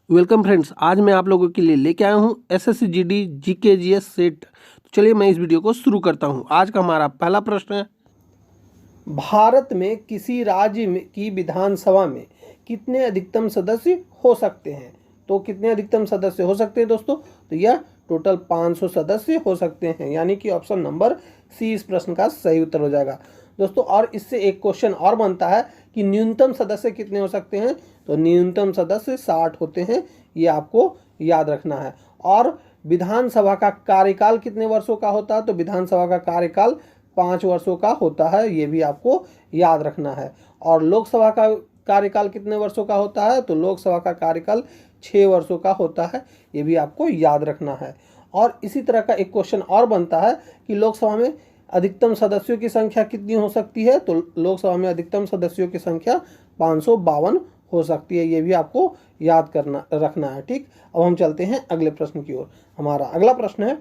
Welcome friends, आज मैं आप लोगों के लिए लेके आया हूँ SSC GD GK GS set. तो चलिए मैं इस वीडियो को शुरू करता हूँ। आज का हमारा पहला प्रश्न है, भारत में किसी राज्य की विधानसभा में कितने अधिकतम सदस्य हो सकते हैं? तो कितने अधिकतम सदस्य हो सकते हैं दोस्तों? तो यह टोटल 500 सदस्य हो सकते हैं, यानी कि ऑप्शन नंबर सी इस प्रश्न का सही उत्तर हो जाएगा दोस्तों। और इससे एक क्वेश्चन और बनता है कि न्यूनतम सदस्य कितने हो सकते हैं? तो न्यूनतम सदस्य 60 होते हैं, ये आपको याद रखना है। और विधानसभा का कार्यकाल कितने वर्षों का होता है? तो विधानसभा का कार्यकाल 5 वर्षों का होता है, ये भी आपको याद रखना है। और लोकसभा का कार्यकाल कितने वर्षों का होता है? तो लोकसभा का कार्यकाल 6 वर्षों का होता है, ये भी आपको याद रखना है। और इसी तरह का एक क्वेश्चन और बनता है कि लोकसभा में अधिकतम सदस्यों की संख्या कितनी हो सकती है? तो लोकसभा में अधिकतम सदस्यों की संख्या 552 हो सकती है, ये भी आपको याद करना रखना है। ठीक, अब हम चलते हैं अगले प्रश्न की ओर। हमारा अगला प्रश्न है,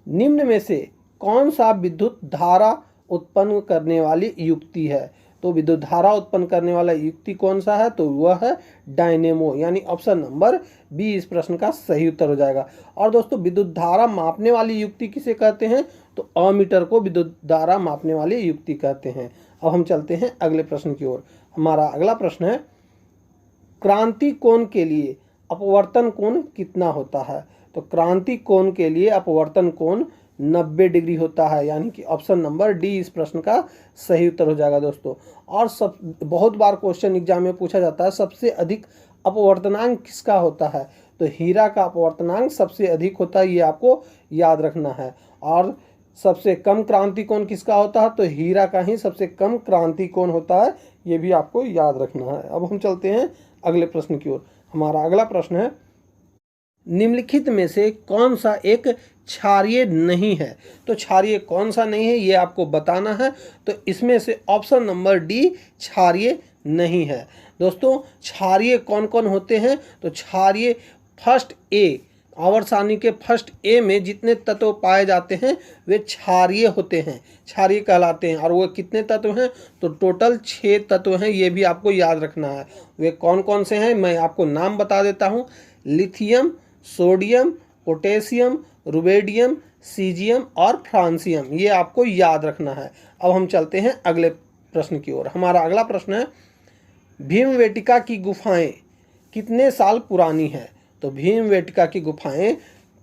निम्न में से कौन सा विद्युत धारा उत्पन्न करने वाली युक्ति है? तो विद्युत धारा उत्पन्न करने वाला युक्ति कौन सा है? तो वह है डायनेमो, यानी ऑप्शन नंबर बी इस प्रश्न का सही उत्तर हो जाएगा। और दोस्तों, विद्युत धारा मापने वाली युक्ति किसे कहते हैं? तो अमीटर को विद्युत धारा मापने वाली युक्ति कहते हैं। अब हम चलते हैं अगले प्रश्न की ओर। हमारा अगला प्रश्न है, क्रांति कोण के लिए अपवर्तन कोण कितना होता है? तो क्रांति कोण के लिए अपवर्तन कोण 90 डिग्री होता है, यानी कि ऑप्शन नंबर डी इस प्रश्न का सही उत्तर हो जाएगा दोस्तों। और बहुत बार क्वेश्चन एग्जाम में पूछा जाता है, सबसे अधिक अपवर्तनांक किसका होता है? तो हीरा का अपवर्तनांक सबसे अधिक होता है, ये आपको याद रखना है। और सबसे कम क्रांति कोण किसका होता है? तो हीरा का ही सबसे कम क्रांति कोण होता है, ये भी आपको याद रखना है। अब हम चलते हैं अगले प्रश्न की ओर। हमारा अगला प्रश्न है, निम्नलिखित में से कौन सा एक क्षारीय नहीं है? तो क्षारीय कौन सा नहीं है, ये आपको बताना है। तो इसमें से ऑप्शन नंबर डी क्षारीय नहीं है। दोस्तों, क्षारीय कौन कौन होते हैं? तो क्षारीय फर्स्ट ए, आवर्त सारणी के फर्स्ट ए में जितने तत्व पाए जाते हैं वे क्षारीय होते हैं, क्षारीय कहलाते हैं। और वो कितने तत्व हैं? तो टोटल 6 तत्व हैं, ये भी आपको याद रखना है। वे कौन कौन से हैं, मैं आपको नाम बता देता हूँ। Lithium, sodium, potassium, rubidium, caesium और फ्रांसियम, ये आपको याद रखना है। अब हम चलते हैं अगले प्रश्न की ओर। हमारा अगला प्रश्न है, भीमवेटिका की गुफाएं कितने साल पुरानी है? तो भीमवेटिका की गुफाएं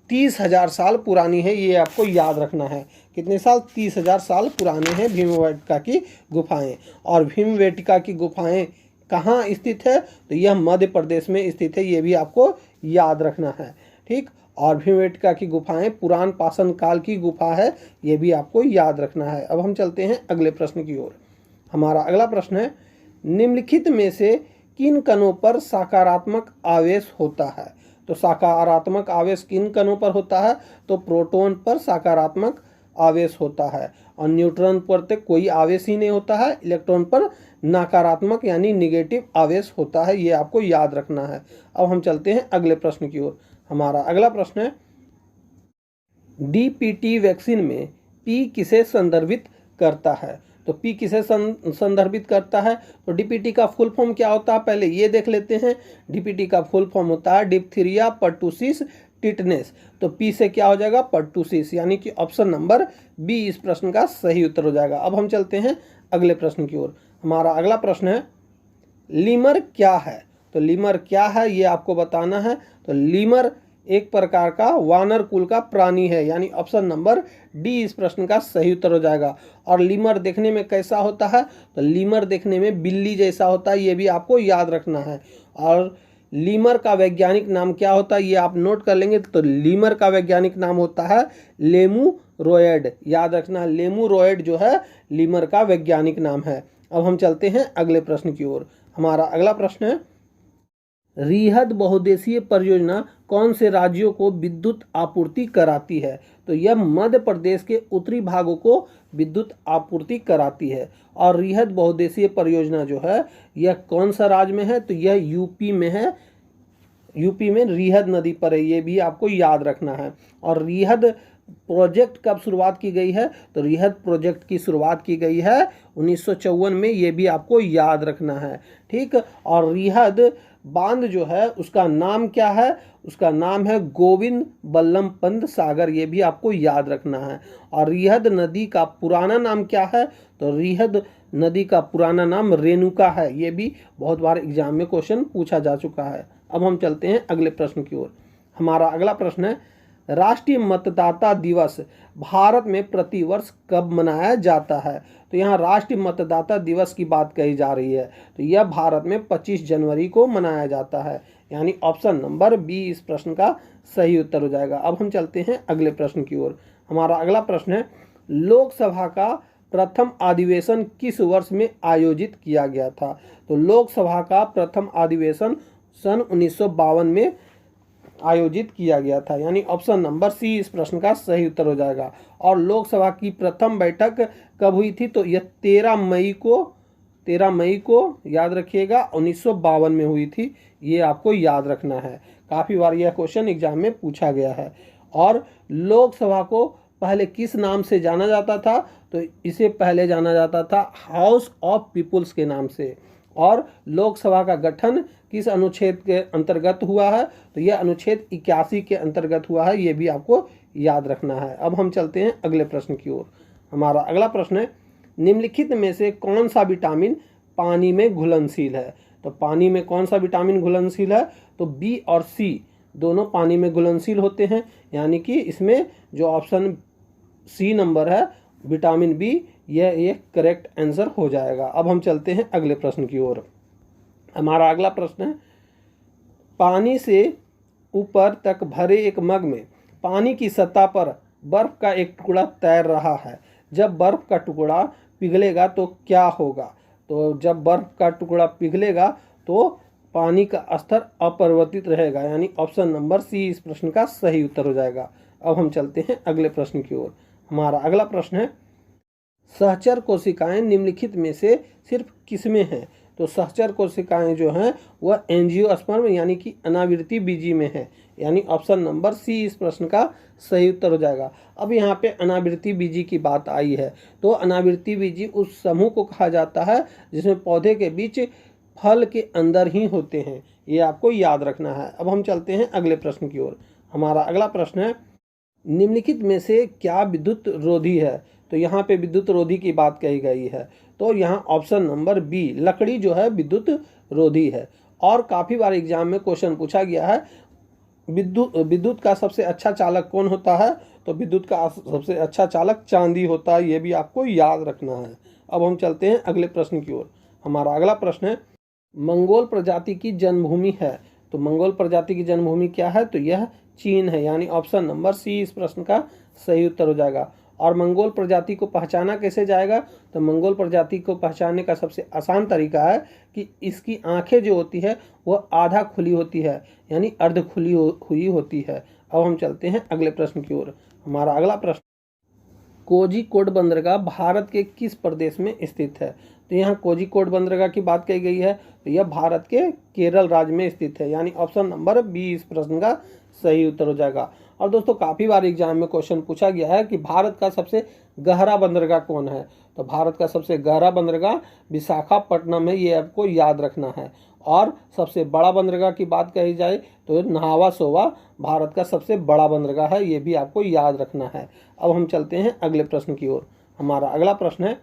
30,000 साल पुरानी है, ये आपको याद रखना है। कितने साल? 30,000 साल पुराने हैं भीमवेटिका की गुफाएं। और भीमवेटिका की गुफाएं कहाँ स्थित है? तो यह मध्य प्रदेश में स्थित है, ये भी आपको याद रखना है। ठीक, और भीमवेटिका की गुफाएं पुरान पाषाण काल की गुफा है, ये भी आपको याद रखना है। अब हम चलते हैं अगले प्रश्न की ओर। हमारा अगला प्रश्न है, निम्नलिखित में से किन कणों पर सकारात्मक आवेश होता है? तो सकारात्मक आवेश किन कणों पर होता है? तो प्रोटॉन पर सकारात्मक आवेश होता है, और न्यूट्रॉन पर तो कोई आवेश ही नहीं होता है। इलेक्ट्रॉन पर नकारात्मक यानी निगेटिव आवेश होता है, ये आपको याद रखना है। अब हम चलते हैं अगले प्रश्न की ओर। हमारा अगला प्रश्न है, डीपीटी वैक्सीन में पी किसे संदर्भित करता है? तो पी किसे संदर्भित करता है? तो डीपीटी का फुल फॉर्म क्या होता है, पहले ये देख लेते हैं। डीपीटी का फुल फॉर्म होता है डिप्थीरिया पर्टुसिस टिटनेस। तो पी से क्या हो जाएगा? पर्टुसिस, यानी कि ऑप्शन नंबर बी इस प्रश्न का सही उत्तर हो जाएगा। अब हम चलते हैं अगले प्रश्न की ओर। हमारा अगला प्रश्न है, लीमर क्या है? तो लीमर क्या है, ये आपको बताना है। तो लीमर एक प्रकार का वानर कुल का प्राणी है, यानी ऑप्शन नंबर डी इस प्रश्न का सही उत्तर हो जाएगा। और लीमर देखने में कैसा होता है? तो लीमर देखने में बिल्ली जैसा होता है, ये भी आपको याद रखना है। और लीमर का वैज्ञानिक नाम क्या होता है, ये आप नोट कर लेंगे। तो लीमर का वैज्ञानिक नाम होता है लेमुरोइड, याद रखना, लेमुरोइड जो है लीमर का वैज्ञानिक नाम है। अब हम चलते हैं अगले प्रश्न की ओर। हमारा अगला प्रश्न है, वृहद बहुउद्देशीय परियोजना कौन से राज्यों को विद्युत आपूर्ति कराती है? तो यह मध्य प्रदेश के उत्तरी भागों को विद्युत आपूर्ति कराती है। और वृहद बहुउद्देशीय परियोजना जो है यह कौन सा राज्य में है? तो यह यूपी में है, यूपी में वृहद नदी पर है, ये भी आपको याद रखना है। और वृहद प्रोजेक्ट कब शुरुआत की गई है, तो रिहद प्रोजेक्ट की शुरुआत की गई है 1954 में, ये भी आपको याद रखना है। ठीक, और रिहद बांध जो है उसका नाम क्या है, उसका नाम है गोविंद बल्लभ पंत सागर, ये भी आपको याद रखना है। और रिहद नदी का पुराना नाम क्या है, तो रिहद नदी का पुराना नाम रेणुका है, ये भी बहुत बार एग्जाम में क्वेश्चन पूछा जा चुका है। अब हम चलते हैं अगले प्रश्न की ओर। हमारा अगला प्रश्न है, राष्ट्रीय मतदाता दिवस भारत में प्रतिवर्ष कब मनाया जाता है। तो यहाँ राष्ट्रीय मतदाता दिवस की बात कही जा रही है, तो यह भारत में 25 जनवरी को मनाया जाता है, यानी ऑप्शन नंबर बी इस प्रश्न का सही उत्तर हो जाएगा। अब हम चलते हैं अगले प्रश्न की ओर। हमारा अगला प्रश्न है, लोकसभा का प्रथम अधिवेशन किस वर्ष में आयोजित किया गया था। तो लोकसभा का प्रथम अधिवेशन सन 1952 में आयोजित किया गया था, यानी ऑप्शन नंबर सी इस प्रश्न का सही उत्तर हो जाएगा। और लोकसभा की प्रथम बैठक कब हुई थी, तो यह 13 मई को याद रखिएगा 1952 में हुई थी, ये आपको याद रखना है। काफ़ी बार यह क्वेश्चन एग्जाम में पूछा गया है। और लोकसभा को पहले किस नाम से जाना जाता था, तो इसे पहले जाना जाता था हाउस ऑफ पीपुल्स के नाम से। और लोकसभा का गठन किस अनुच्छेद के अंतर्गत हुआ है, तो यह अनुच्छेद 81 के अंतर्गत हुआ है, ये भी आपको याद रखना है। अब हम चलते हैं अगले प्रश्न की ओर। हमारा अगला प्रश्न है, निम्नलिखित में से कौन सा विटामिन पानी में घुलनशील है। तो पानी में कौन सा विटामिन घुलनशील है, तो बी और सी दोनों पानी में घुलनशील होते हैं, यानी कि इसमें जो ऑप्शन सी नंबर है विटामिन बी, यह एक करेक्ट आंसर हो जाएगा। अब हम चलते हैं अगले प्रश्न की ओर। हमारा अगला प्रश्न है, पानी से ऊपर तक भरे एक मग में पानी की सतह पर बर्फ का एक टुकड़ा तैर रहा है, जब बर्फ का टुकड़ा पिघलेगा तो क्या होगा। तो जब बर्फ का टुकड़ा पिघलेगा तो पानी का स्तर अपरिवर्तित रहेगा, यानी ऑप्शन नंबर सी इस प्रश्न का सही उत्तर हो जाएगा। अब हम चलते हैं अगले प्रश्न की ओर। हमारा अगला प्रश्न है, सहचर कोशिकाएं निम्नलिखित में से सिर्फ किसमें हैं। तो सहचर कोशिकाएं जो हैं वह एंजियोस्पर्म यानी कि अनावृत्ति बीजी में है, यानी ऑप्शन नंबर सी इस प्रश्न का सही उत्तर हो जाएगा। अब यहाँ पे अनावृत्ति बीजी की बात आई है, तो अनावृत्ति बीजी उस समूह को कहा जाता है जिसमें पौधे के बीच फल के अंदर ही होते हैं, ये आपको याद रखना है। अब हम चलते हैं अगले प्रश्न की ओर। हमारा अगला प्रश्न है, निम्नलिखित में से क्या विद्युत रोधी है। तो यहाँ पे विद्युत रोधी की बात कही गई है, तो यहाँ ऑप्शन नंबर बी लकड़ी जो है विद्युत रोधी है। और काफ़ी बार एग्जाम में क्वेश्चन पूछा गया है, विद्युत का सबसे अच्छा चालक कौन होता है। तो विद्युत का सबसे अच्छा चालक चांदी होता है, ये भी आपको याद रखना है। अब हम चलते हैं अगले प्रश्न की ओर। हमारा अगला प्रश्न है, मंगोल प्रजाति की जन्मभूमि है। तो मंगोल प्रजाति की जन्मभूमि क्या है, तो यह चीन है, यानी ऑप्शन नंबर सी इस प्रश्न का सही उत्तर हो जाएगा। और मंगोल प्रजाति को पहचाना कैसे जाएगा, तो मंगोल प्रजाति को पहचानने का सबसे आसान तरीका है कि इसकी आंखें जो होती है वह आधा खुली होती है, यानी अर्ध खुली हुई होती है। अब हम चलते हैं अगले प्रश्न की ओर। हमारा अगला प्रश्न, कोझिकोड बंदरगाह भारत के किस प्रदेश में स्थित है। तो यहाँ कोझिकोड बंदरगाह की बात कही गई है, तो यह भारत के केरल राज्य में स्थित है, यानी ऑप्शन नंबर बी इस प्रश्न का सही उत्तर हो जाएगा। और दोस्तों काफ़ी बार एग्जाम में क्वेश्चन पूछा गया है कि भारत का सबसे गहरा बंदरगाह कौन है। तो भारत का सबसे गहरा बंदरगाह विशाखापट्टनम है, ये आपको याद रखना है। और सबसे बड़ा बंदरगाह की बात कही जाए तो न्हावा शोवा भारत का सबसे बड़ा बंदरगाह है, ये भी आपको याद रखना है। अब हम चलते हैं अगले प्रश्न की ओर। हमारा अगला प्रश्न है,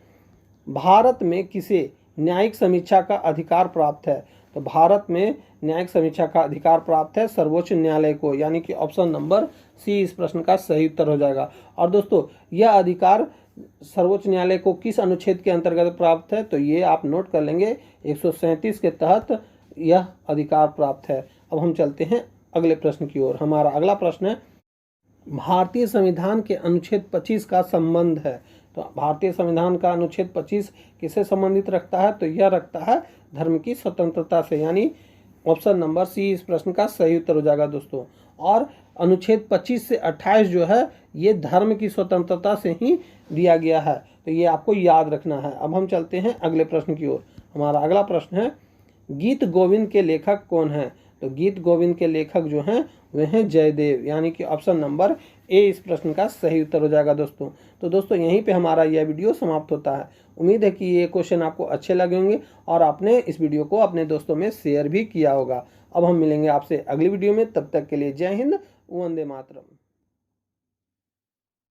भारत में किसे न्यायिक समीक्षा का अधिकार प्राप्त है। तो भारत में न्यायिक समीक्षा का अधिकार प्राप्त है सर्वोच्च न्यायालय को, यानी कि ऑप्शन नंबर सी इस प्रश्न का सही उत्तर हो जाएगा। और दोस्तों यह अधिकार सर्वोच्च न्यायालय को किस अनुच्छेद के अंतर्गत प्राप्त है, तो ये आप नोट कर लेंगे 137 के तहत यह अधिकार प्राप्त है। अब हम चलते हैं अगले प्रश्न की ओर। हमारा अगला प्रश्न है, भारतीय संविधान के अनुच्छेद 25 का संबंध है। तो भारतीय संविधान का अनुच्छेद 25 किससे संबंधित रखता है, तो यह रखता है धर्म की स्वतंत्रता से, यानी ऑप्शन नंबर सी इस प्रश्न का सही उत्तर हो जाएगा दोस्तों। और अनुच्छेद 25 से 28 जो है ये धर्म की स्वतंत्रता से ही दिया गया है, तो ये आपको याद रखना है। अब हम चलते हैं अगले प्रश्न की ओर। हमारा अगला प्रश्न है, गीत गोविंद के लेखक कौन है। तो गीत गोविंद के लेखक जो हैं वे हैं जयदेव, यानी कि ऑप्शन नंबर ए इस प्रश्न का सही उत्तर हो जाएगा दोस्तों। तो दोस्तों यहीं पे हमारा यह वीडियो समाप्त होता है। उम्मीद है कि ये क्वेश्चन आपको अच्छे लगे होंगे और आपने इस वीडियो को अपने दोस्तों में शेयर भी किया होगा। अब हम मिलेंगे आपसे अगली वीडियो में, तब तक के लिए जय हिंद, वंदे मातरम।